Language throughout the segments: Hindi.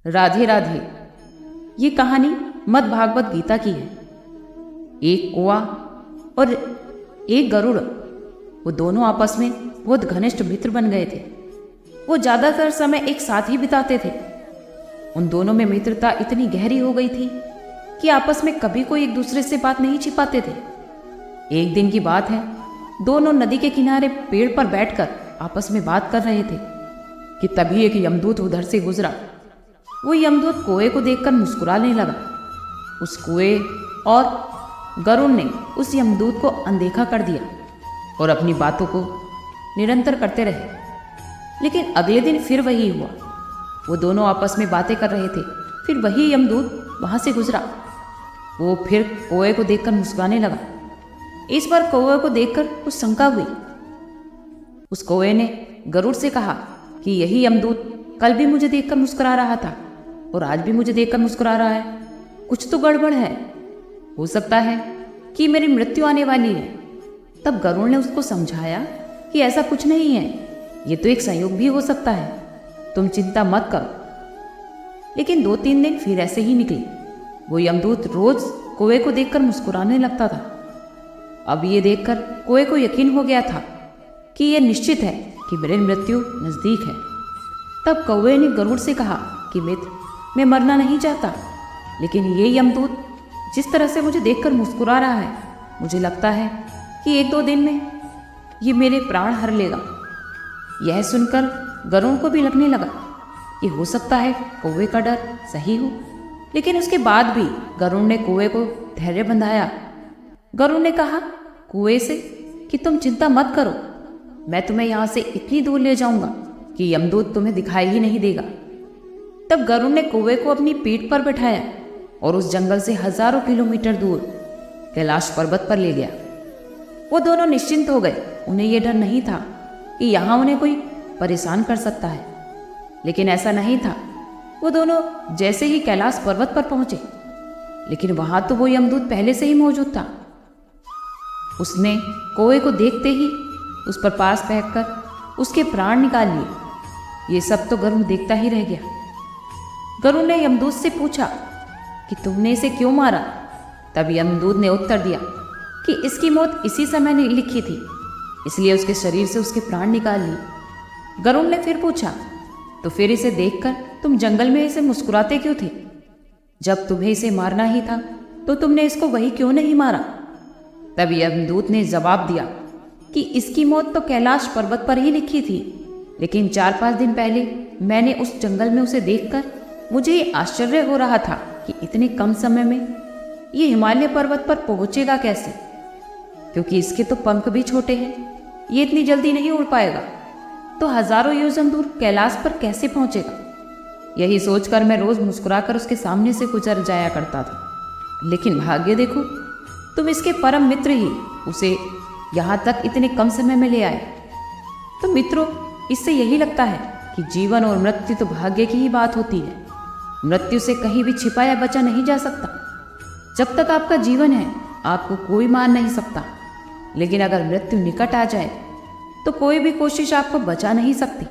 राधे राधे। ये कहानी मद् भागवत गीता की है। एक कौआ और एक गरुड़, वो दोनों आपस में बहुत घनिष्ठ मित्र बन गए थे। वो ज़्यादातर समय एक साथ ही बिताते थे। उन दोनों में मित्रता इतनी गहरी हो गई थी कि आपस में कभी कोई एक दूसरे से बात नहीं छिपाते थे। एक दिन की बात है, दोनों नदी के किनारे पेड़ पर बैठकर आपस में बात कर रहे थे कि तभी एक यमदूत उधर से गुजरा। वो यमदूत कुएं को देखकर मुस्कुराने लगा। उस कुएं और गरुड़ ने उस यमदूत को अनदेखा कर दिया और अपनी बातों को निरंतर करते रहे। लेकिन अगले दिन फिर वही हुआ। वो दोनों आपस में बातें कर रहे थे। फिर वही यमदूत वहां से गुजरा। वो फिर कौए को देखकर मुस्कुराने लगा। इस बार कौए को देखकर कुछ शंका हुई। उस कौए ने गरुड़ से कहा कि यही यमदूत कल भी मुझे देखकर मुस्कुरा रहा था और आज भी मुझे देखकर मुस्कुरा रहा है। कुछ तो गड़बड़ है। हो सकता है कि मेरी मृत्यु आने वाली है। तब गरुड़ ने उसको समझाया कि ऐसा कुछ नहीं है, ये तो एक संयोग भी हो सकता है, तुम चिंता मत करो। लेकिन 2-3 दिन फिर ऐसे ही निकले। वो यमदूत रोज कौए को देखकर मुस्कुराने लगता था। अब ये देखकर कौए को यकीन हो गया था कि यह निश्चित है कि मेरी मृत्यु नजदीक है। तब कौए ने गरुड़ से कहा कि मित्र, मैं मरना नहीं चाहता, लेकिन ये यमदूत जिस तरह से मुझे देखकर मुस्कुरा रहा है, मुझे लगता है कि 1-2 दिन में ये मेरे प्राण हर लेगा। यह सुनकर गरुड़ को भी लगने लगा कि हो सकता है कौवे का डर सही हो। लेकिन उसके बाद भी गरुड़ ने कौवे को धैर्य बंधाया। गरुड़ ने कहा कौवे से कि तुम चिंता मत करो, मैं तुम्हें यहाँ से इतनी दूर ले जाऊंगा कि यमदूत तुम्हें दिखाई ही नहीं देगा। तब गरुड़ ने कौवे को अपनी पीठ पर बैठाया और उस जंगल से हजारों किलोमीटर दूर कैलाश पर्वत पर ले गया। वो दोनों निश्चिंत हो गए। उन्हें यह डर नहीं था कि यहाँ उन्हें कोई परेशान कर सकता है। लेकिन ऐसा नहीं था। वो दोनों जैसे ही कैलाश पर्वत पर पहुंचे, लेकिन वहां तो वो यमदूत पहले से ही मौजूद था। उसने कौवे को देखते ही उस पर पास फेंककर उसके प्राण निकाल लिए। ये सब तो गरुड़ देखता ही रह गया। गरुड़ ने यमदूत से पूछा कि तुमने इसे क्यों मारा? तब यमदूत ने उत्तर दिया कि इसकी मौत इसी समय ने लिखी थी, इसलिए उसके शरीर से उसके प्राण निकाल लिए। गरुड़ ने फिर पूछा, तो फिर इसे देखकर तुम जंगल में इसे मुस्कुराते क्यों थे? जब तुम्हें इसे मारना ही था तो तुमने इसको वही क्यों नहीं मारा? तब यमदूत ने जवाब दिया कि इसकी मौत तो कैलाश पर्वत पर ही लिखी थी, लेकिन 4-5 दिन पहले मैंने उस जंगल में उसे देखकर मुझे ये आश्चर्य हो रहा था कि इतने कम समय में ये हिमालय पर्वत पर पहुंचेगा कैसे, क्योंकि इसके तो पंख भी छोटे हैं, ये इतनी जल्दी नहीं उड़ पाएगा, तो हजारों योजन दूर कैलाश पर कैसे पहुंचेगा। यही सोचकर मैं रोज मुस्कुराकर उसके सामने से गुजर जाया करता था। लेकिन भाग्य देखो, तुम इसके परम मित्र ही उसे यहाँ तक इतने कम समय में ले आए। तो मित्रों, इससे यही लगता है कि जीवन और मृत्यु तो भाग्य की ही बात होती है। मृत्यु से कहीं भी छिपा या बचा नहीं जा सकता। जब तक आपका जीवन है आपको कोई मार नहीं सकता, लेकिन अगर मृत्यु निकट आ जाए तो कोई भी कोशिश आपको बचा नहीं सकती।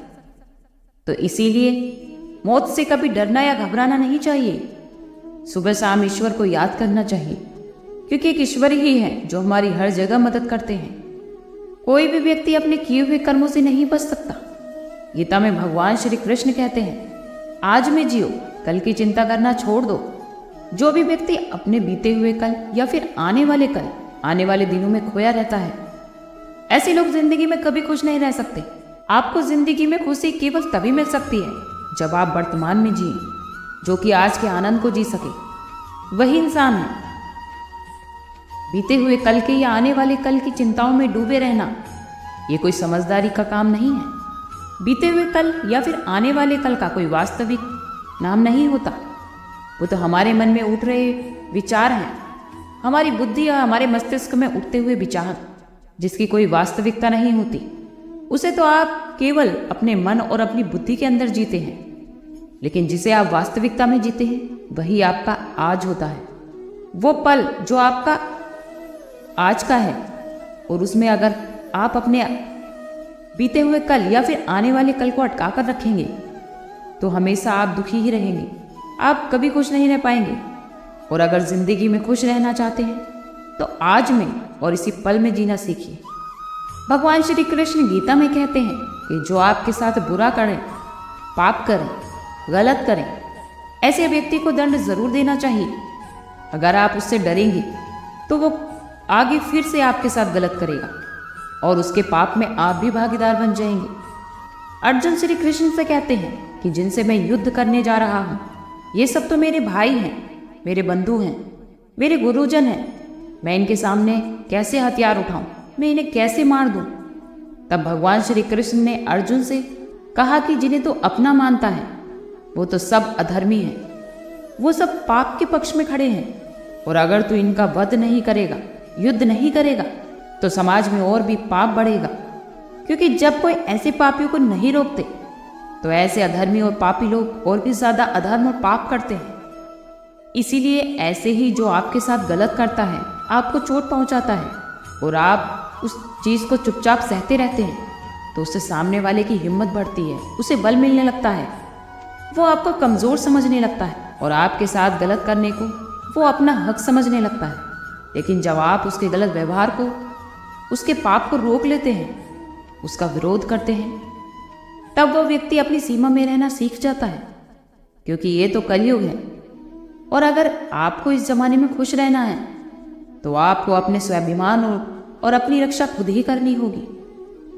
तो इसीलिए मौत से कभी डरना या घबराना नहीं चाहिए। सुबह शाम ईश्वर को याद करना चाहिए, क्योंकि एक ईश्वर ही है जो हमारी हर जगह मदद करते हैं। कोई भी व्यक्ति अपने किए हुए कर्मों से नहीं बच सकता। गीता में भगवान श्री कृष्ण कहते हैं, आज में जियो, कल की चिंता करना छोड़ दो। जो भी व्यक्ति अपने बीते हुए कल या फिर आने वाले कल, आने वाले दिनों में खोया रहता है, ऐसे लोग जिंदगी में कभी खुश नहीं रह सकते। आपको जिंदगी में खुशी केवल तभी मिल सकती है जब आप वर्तमान में जिए। जो कि आज के आनंद को जी सके, वही इंसान है। बीते हुए कल के या आने वाले कल की चिंताओं में डूबे रहना, ये कोई समझदारी का काम नहीं है। बीते हुए कल या फिर आने वाले कल का कोई वास्तविक नाम नहीं होता। वो तो हमारे मन में उठ रहे विचार हैं, हमारी बुद्धि या हमारे मस्तिष्क में उठते हुए विचार, जिसकी कोई वास्तविकता नहीं होती। उसे तो आप केवल अपने मन और अपनी बुद्धि के अंदर जीते हैं, लेकिन जिसे आप वास्तविकता में जीते हैं वही आपका आज होता है। वो पल जो आपका आज का है, और उसमें अगर आप अपने बीते हुए कल या फिर आने वाले कल को अटका कर रखेंगे तो हमेशा आप दुखी ही रहेंगे। आप कभी खुश नहीं रह पाएंगे। और अगर जिंदगी में खुश रहना चाहते हैं तो आज में और इसी पल में जीना सीखिए। भगवान श्री कृष्ण गीता में कहते हैं कि जो आपके साथ बुरा करें, पाप करें, गलत करें, ऐसे व्यक्ति को दंड जरूर देना चाहिए। अगर आप उससे डरेंगे तो वो आगे फिर से आपके साथ गलत करेगा और उसके पाप में आप भी भागीदार बन जाएंगे। अर्जुन श्री कृष्ण से कहते हैं कि जिनसे मैं युद्ध करने जा रहा हूँ, ये सब तो मेरे भाई हैं, मेरे बंधु हैं, मेरे गुरुजन हैं। मैं इनके सामने कैसे हथियार उठाऊं, मैं इन्हें कैसे मार दूं? तब भगवान श्री कृष्ण ने अर्जुन से कहा कि जिन्हें तो अपना मानता है वो तो सब अधर्मी हैं, वो सब पाप के पक्ष में खड़े हैं। और अगर तू इनका वध नहीं करेगा, युद्ध नहीं करेगा, तो समाज में और भी पाप बढ़ेगा। क्योंकि जब कोई ऐसे पापियों को नहीं रोकते तो ऐसे अधर्मी और पापी लोग और भी ज्यादा अधर्म और पाप करते हैं। इसीलिए ऐसे ही जो आपके साथ गलत करता है, आपको चोट पहुंचाता है और आप उस चीज को चुपचाप सहते रहते हैं, तो उससे सामने वाले की हिम्मत बढ़ती है, उसे बल मिलने लगता है, वो आपको कमजोर समझने लगता है और आपके साथ गलत करने को वो अपना हक समझने लगता है। लेकिन जब आप उसके गलत व्यवहार को, उसके पाप को रोक लेते हैं, उसका विरोध करते हैं, तब वो व्यक्ति अपनी सीमा में रहना सीख जाता है। क्योंकि ये तो कलयुग है और अगर आपको इस जमाने में खुश रहना है तो आपको अपने स्वाभिमान और अपनी रक्षा खुद ही करनी होगी।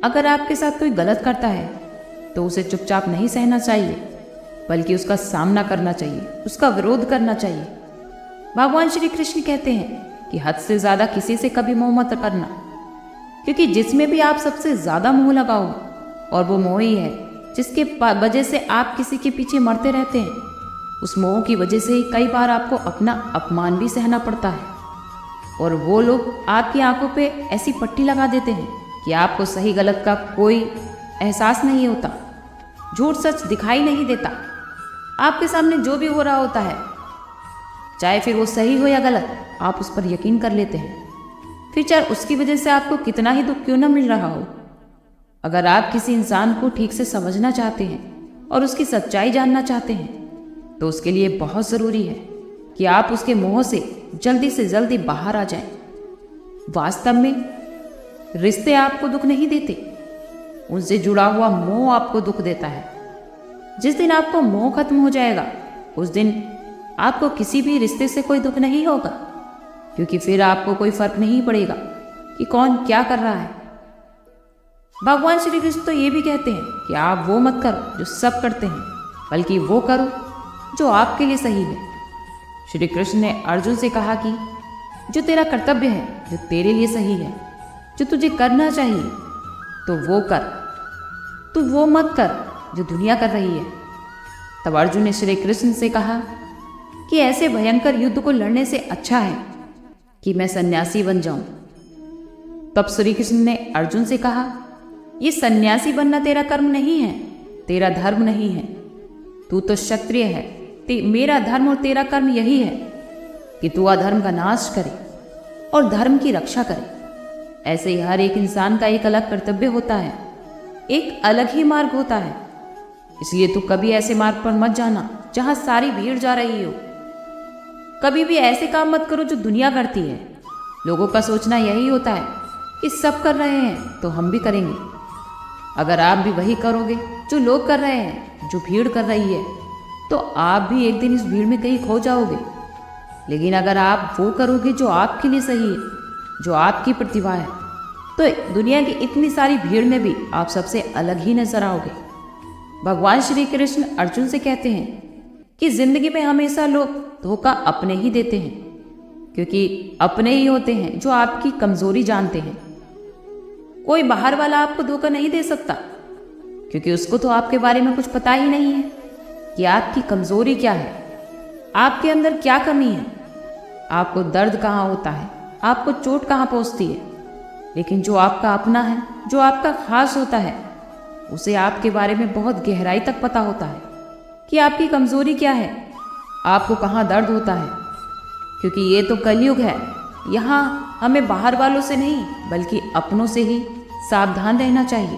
अगर आपके साथ कोई गलत करता है तो उसे चुपचाप नहीं सहना चाहिए, बल्कि उसका सामना करना चाहिए, उसका विरोध करना चाहिए। भगवान श्री कृष्ण कहते हैं कि हद से ज्यादा किसी से कभी मोह मत करना, क्योंकि जिसमें भी आप सबसे ज्यादा मोह लगाओगे और वो मोह ही है जिसके वजह से आप किसी के पीछे मरते रहते हैं, उस मोह की वजह से ही कई बार आपको अपना अपमान भी सहना पड़ता है। और वो लोग आपकी आंखों पे ऐसी पट्टी लगा देते हैं कि आपको सही गलत का कोई एहसास नहीं होता, झूठ सच दिखाई नहीं देता। आपके सामने जो भी हो रहा होता है, चाहे फिर वो सही हो या गलत, आप उस पर यकीन कर लेते हैं, फिर चाहे उसकी वजह से आपको कितना ही दुख क्यों न मिल रहा हो। अगर आप किसी इंसान को ठीक से समझना चाहते हैं और उसकी सच्चाई जानना चाहते हैं तो उसके लिए बहुत ज़रूरी है कि आप उसके मोह से जल्दी बाहर आ जाएं। वास्तव में रिश्ते आपको दुख नहीं देते, उनसे जुड़ा हुआ मोह आपको दुख देता है। जिस दिन आपको मोह खत्म हो जाएगा, उस दिन आपको किसी भी रिश्ते से कोई दुख नहीं होगा, क्योंकि फिर आपको कोई फर्क नहीं पड़ेगा कि कौन क्या कर रहा है। भगवान श्री कृष्ण तो ये भी कहते हैं कि आप वो मत करो जो सब करते हैं, बल्कि वो करो जो आपके लिए सही है। श्री कृष्ण ने अर्जुन से कहा कि जो तेरा कर्तव्य है, जो तेरे लिए सही है, जो तुझे करना चाहिए, तो वो कर, तू वो मत कर जो दुनिया कर रही है। तब अर्जुन ने श्री कृष्ण से कहा कि ऐसे भयंकर युद्ध को लड़ने से अच्छा है कि मैं सन्यासी बन जाऊं। तब श्री कृष्ण ने अर्जुन से कहा, ये सन्यासी बनना तेरा कर्म नहीं है, तेरा धर्म नहीं है, तू तो क्षत्रिय है। मेरा धर्म और तेरा कर्म यही है कि तू अधर्म का नाश करे और धर्म की रक्षा करे। ऐसे ही हर एक इंसान का एक अलग कर्तव्य होता है, एक अलग ही मार्ग होता है। इसलिए तू कभी ऐसे मार्ग पर मत जाना जहां सारी भीड़ जा रही हो। कभी भी ऐसे काम मत करो जो दुनिया करती है। लोगों का सोचना यही होता है कि सब कर रहे हैं तो हम भी करेंगे। अगर आप भी वही करोगे जो लोग कर रहे हैं, जो भीड़ कर रही है, तो आप भी एक दिन इस भीड़ में कहीं खो जाओगे। लेकिन अगर आप वो करोगे जो आपके लिए सही है, जो आपकी प्रतिभा है, तो दुनिया की इतनी सारी भीड़ में भी आप सबसे अलग ही नजर आओगे। भगवान श्री कृष्ण अर्जुन से कहते हैं कि जिंदगी में हमेशा लोग धोखा अपने ही देते हैं, क्योंकि अपने ही होते हैं जो आपकी कमजोरी जानते हैं। कोई बाहर वाला आपको धोखा नहीं दे सकता, क्योंकि उसको तो आपके बारे में कुछ पता ही नहीं है कि आपकी कमजोरी क्या है, आपके अंदर क्या कमी है, आपको दर्द कहाँ होता है, आपको चोट कहाँ पहुँचती है। लेकिन जो आपका अपना है, जो आपका खास होता है, उसे आपके बारे में बहुत गहराई तक पता होता है कि आपकी कमजोरी क्या है, आपको कहाँ दर्द होता है। क्योंकि ये तो कलयुग है, यहाँ हमें बाहर वालों से नहीं बल्कि अपनों से ही सावधान रहना चाहिए।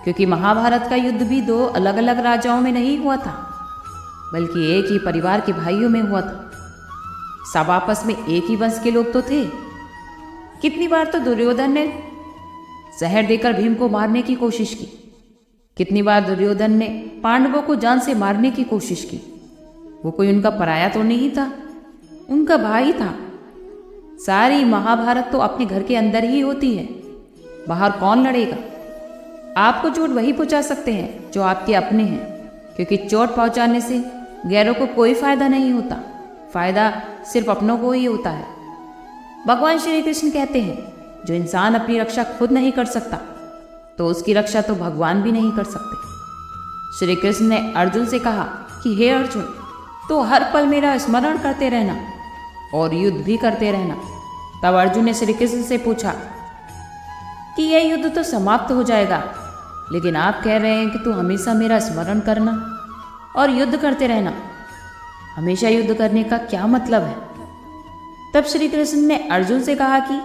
क्योंकि महाभारत का युद्ध भी दो अलग अलग राजाओं में नहीं हुआ था, बल्कि एक ही परिवार के भाइयों में हुआ था। सब आपस में एक ही वंश के लोग तो थे। कितनी बार तो दुर्योधन ने जहर देकर भीम को मारने की कोशिश की, कितनी बार दुर्योधन ने पांडवों को जान से मारने की कोशिश की। वो कोई उनका पराया तो नहीं था, उनका भाई था। सारी महाभारत तो अपने घर के अंदर ही होती है, बाहर कौन लड़ेगा। आपको चोट वही पहुंचा सकते हैं जो आपके अपने हैं, क्योंकि चोट पहुंचाने से गैरों को कोई फायदा नहीं होता, फायदा सिर्फ अपनों को ही होता है। भगवान श्री कृष्ण कहते हैं, जो इंसान अपनी रक्षा खुद नहीं कर सकता तो उसकी रक्षा तो भगवान भी नहीं कर सकते। श्री कृष्ण ने अर्जुन से कहा कि हे अर्जुन, तो हर पल मेरा स्मरण करते रहना और युद्ध भी करते रहना। तब अर्जुन ने श्री कृष्ण से पूछा कि यह युद्ध तो समाप्त हो जाएगा, लेकिन आप कह रहे हैं कि तू हमेशा मेरा स्मरण करना और युद्ध करते रहना। हमेशा युद्ध करने का क्या मतलब है? तब श्री कृष्ण ने अर्जुन से कहा कि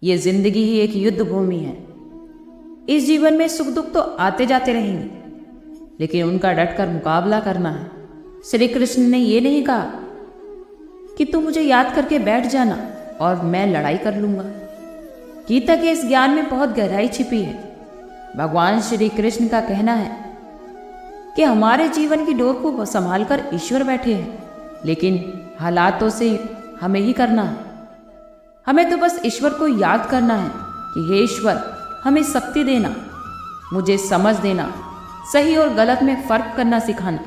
यह जिंदगी ही एक युद्ध भूमि है। इस जीवन में सुख दुख तो आते जाते रहेंगे, लेकिन उनका डटकर मुकाबला करना है। श्री कृष्ण ने यह नहीं कहा कि तू मुझे याद करके बैठ जाना और मैं लड़ाई कर लूंगा। गीता के इस ज्ञान में बहुत गहराई छिपी है। भगवान श्री कृष्ण का कहना है कि हमारे जीवन की डोर को संभाल कर ईश्वर बैठे हैं, लेकिन हालातों से हमें ही करना है। हमें तो बस ईश्वर को याद करना है कि हे ईश्वर, हमें शक्ति देना, मुझे समझ देना, सही और गलत में फर्क करना सिखाना,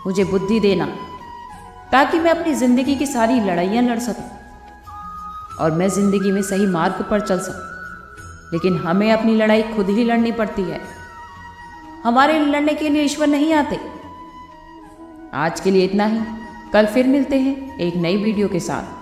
मुझे बुद्धि देना, ताकि मैं अपनी जिंदगी की सारी लड़ाइयाँ लड़ सकूं और मैं जिंदगी में सही मार्ग पर चल सकूं। लेकिन हमें अपनी लड़ाई खुद ही लड़नी पड़ती है, हमारे लड़ने के लिए ईश्वर नहीं आते। आज के लिए इतना ही, कल फिर मिलते हैं एक नई वीडियो के साथ।